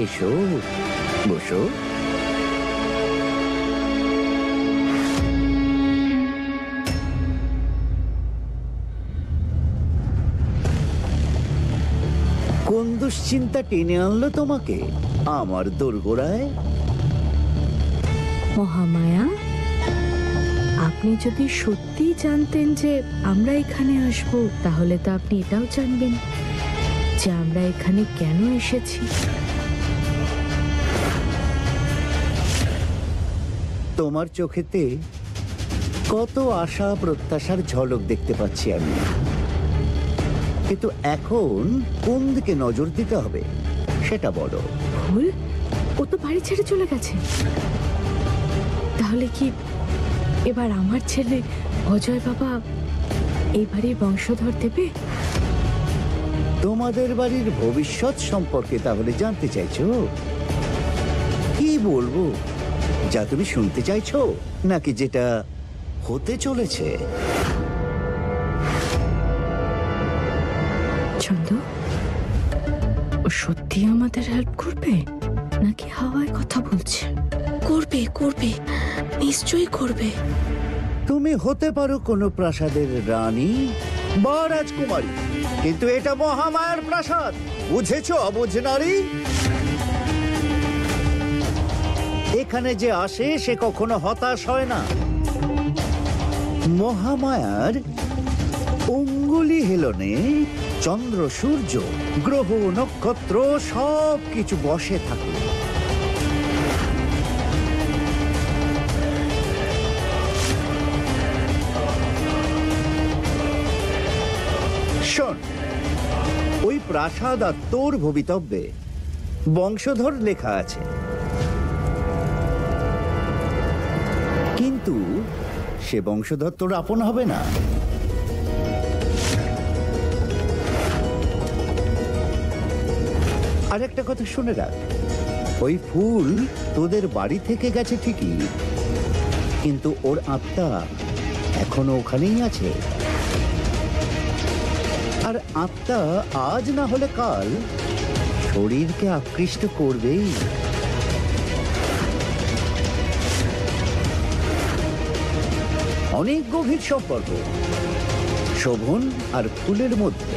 এসো, বসো। কোন দুশ্চিন্তা টেনে আনলো তোমাকে আমার দোরগোড়ায়? মহামায়া, আপনি যদি সত্যি জানতেন যে আমরা এখানে আসব, তাহলে তো আপনি এটাও জানবেন যে আমরা এখানে কেন এসেছি। তোমার চোখেতে কত আশা প্রত্যাশার ঝলক দেখতে পাচ্ছি আমি, কিন্তু এখন কোন দিকে নজর দিতে হবে সেটা বলো। ভুল, ও তো বাড়ি ছেড়ে চলে গেছে। তাহলে কি এবার আমার ছেলে অজয় বাবা এই বাড়ির বংশধর দেবে? তোমাদের বাড়ির ভবিষ্যৎ সম্পর্কে তাহলে জানতে চাইছো? কি বলবো, যা তুমি শুনতে চাইছো নাকি যেটা হতে চলেছে? চন্দ্র, ও সত্যি আমাদের হেল্প করবে নাকি হাওয়ায় কথা বলছে? করবে করবে, নিশ্চয়ই করবে। তুমি হতে পারো কোনো প্রাসাদের রানী বা রাজকুমারী, কিন্তু এটা মহামায়ার প্রাসাদ, বুঝেছো অবুঝ নারী? এখানে যে আসে সে কখনো হতাশ হয় না। মহামায়ার অঙ্গুলি হেলনে চন্দ্র, সূর্য, গ্রহ, নক্ষত্র সব কিছু বসে থাকে। শোন, ওই প্রাসাদ আর তোর ভবিতব্যে বংশধর লেখা আছে, কিন্তু সে বংশধর তোর আপন হবে না। আর একটা কথা শুনে রাখ, ওই ফুল তোদের বাড়ি থেকে গেছে ঠিকই, কিন্তু ওর আত্মা এখনো ওখানেই আছে। আর আত্মা আজ না হলে কাল শরীরকে আকৃষ্ট করবেই। অনেক গভীর সম্পর্ক শোভন আর ফুলের মধ্যে,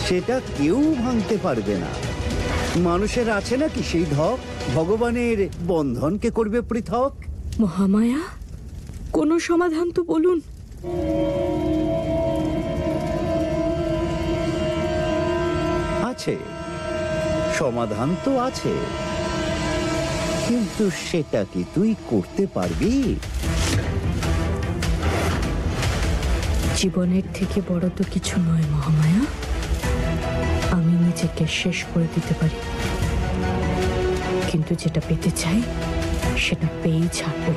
সেটা কেউ ভাঙতে পারবে না। মানুষের আছে নাকি সেই ধক ভগবানের বন্ধনকে করবে পৃথক? মহামায়া, কোনো সমাধান তো বলুন। আছে, সমাধান তো আছে, কিন্তু সেটা কি তুই করতে পারবি? জীবনের থেকে বড় তো কিছু নয় মহামায়া। আমি নিজেকে শেষ করে দিতে পারি, কিন্তু যেটা পেতে চাই সেটা পেয়েই ছাড়বো।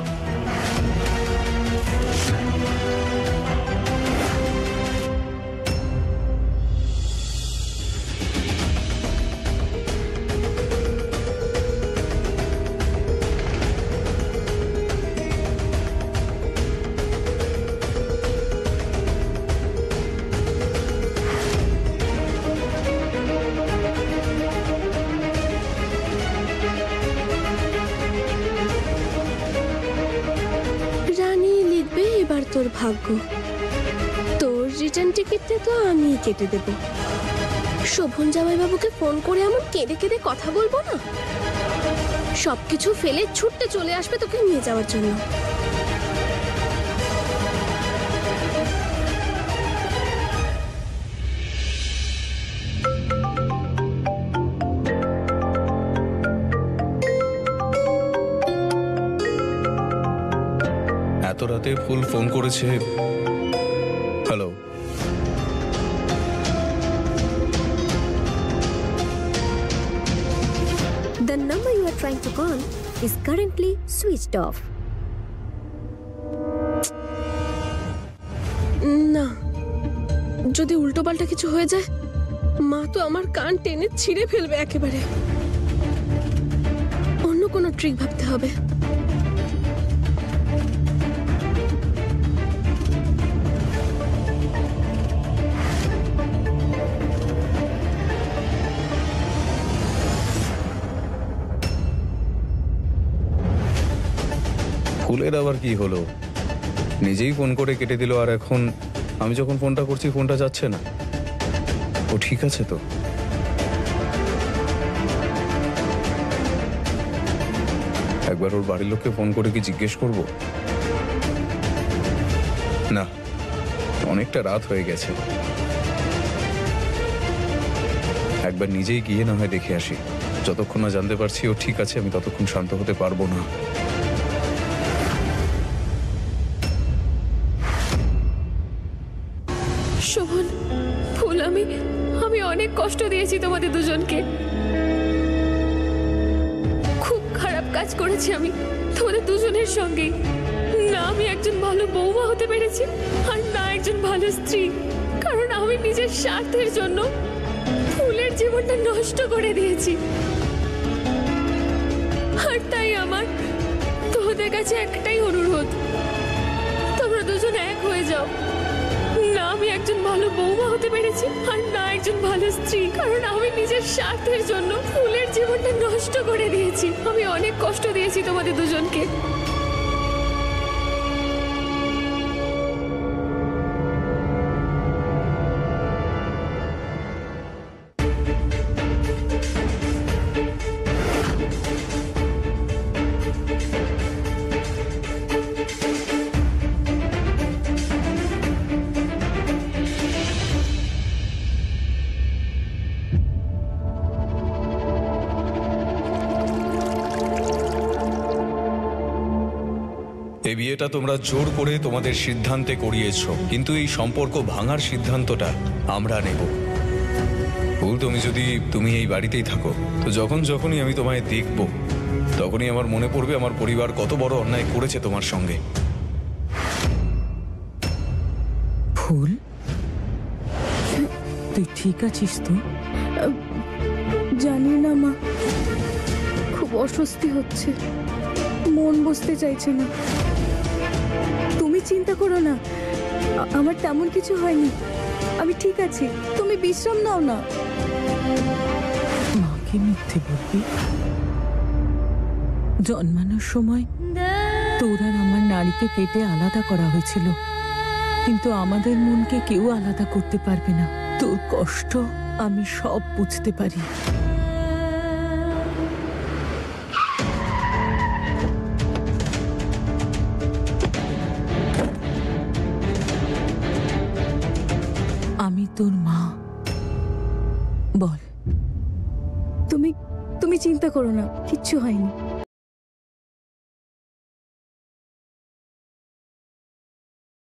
তোর ভাগ্য, তোর রিটার্ন টিকিটটা তো আমি কেটে দেব। শোভন জামাইবাবুকে ফোন করে এমন কেঁদে কেঁদে কথা বলবো না, সবকিছু ফেলে ছুটতে চলে আসবে তোকে নিয়ে যাওয়ার জন্য। এত রাতে ফুল ফোন করেছে। Hello, The number you are trying to call is currently switched off. না, যদি উল্টোপাল্টা কিছু হয়ে যায়, মা তো আমার কান টেনে ছিঁড়ে ফেলবে একেবারে। অন্য কোনো ট্রিক ভাবতে হবে। ফুলের আবার কি হলো? নিজেই ফোন করে কেটে দিল, আর এখন আমি যখন ফোনটা করছি ফোনটা যাচ্ছে না। ও ঠিক আছে তো? একবার ওর বাড়ির লোককে ফোন করে কি জিজ্ঞেস করব? না, অনেকটা রাত হয়ে গেছে। একবার নিজেই গিয়ে না হয় দেখে আসি। যতক্ষণ না জানতে পারছি ও ঠিক আছে, আমি ততক্ষণ শান্ত হতে পারবো না। শোভন, ফুল, আমি অনেক কষ্ট দিয়েছি তোমাদের দুজনকে। খুব খারাপ কাজ করেছি আমি তোমাদের দুজনের সঙ্গে। না আমি একজন ভালো বৌমা হতে পেরেছি, আর না একজন ভালো স্ত্রী। কারণ আমি নিজের স্বার্থের জন্য ফুলের জীবনটা নষ্ট করে দিয়েছি। আর তাই আমার তোমাদের কাছে একটাই অনুরোধ, তোমরা দুজন এক হয়ে যাও। না আমি একজন ভালো বৌমা হতে পেরেছি, আর না একজন ভালো স্ত্রী। কারণ আমি নিজের স্বার্থের জন্য ফুলের জীবনটা নষ্ট করে দিয়েছি। আমি অনেক কষ্ট দিয়েছি তোমাদের দুজনকে। এই বিয়েটা তোমরা জোর করে তোমাদের সিদ্ধান্তে করিয়েছো, কিন্তু এই সম্পর্ক ভাঙার সিদ্ধান্তটা আমরা নেব। ভুল, তুমি এই বাড়িতেই থাকো, তো যখনই আমি তোমায় দেখব তখনই আমার মনে পড়বে আমার পরিবার কত বড় অন্যায় করেছে তোমার সঙ্গে। ফুল, তুই ঠিক আছিস তো? জানি না মা, খুব অস্বস্তি হচ্ছে, মন বসতে চাইছে না। তুমি চিন্তা করো না, আমার তেমন কিছু হয়নি, আমি ঠিক আছি। তুমি বিশ্রাম নাও না। মাকে মিথ্যে বলবি? জন্মানোর সময় তোর আর আমার নারীকে কেটে আলাদা করা হয়েছিল, কিন্তু আমাদের মনকে কেউ আলাদা করতে পারবে না। তোর কষ্ট আমি সব বুঝতে পারি। আমি তোর মা। বল। তুমি চিন্তা করো না, কিচ্ছু হয়নি।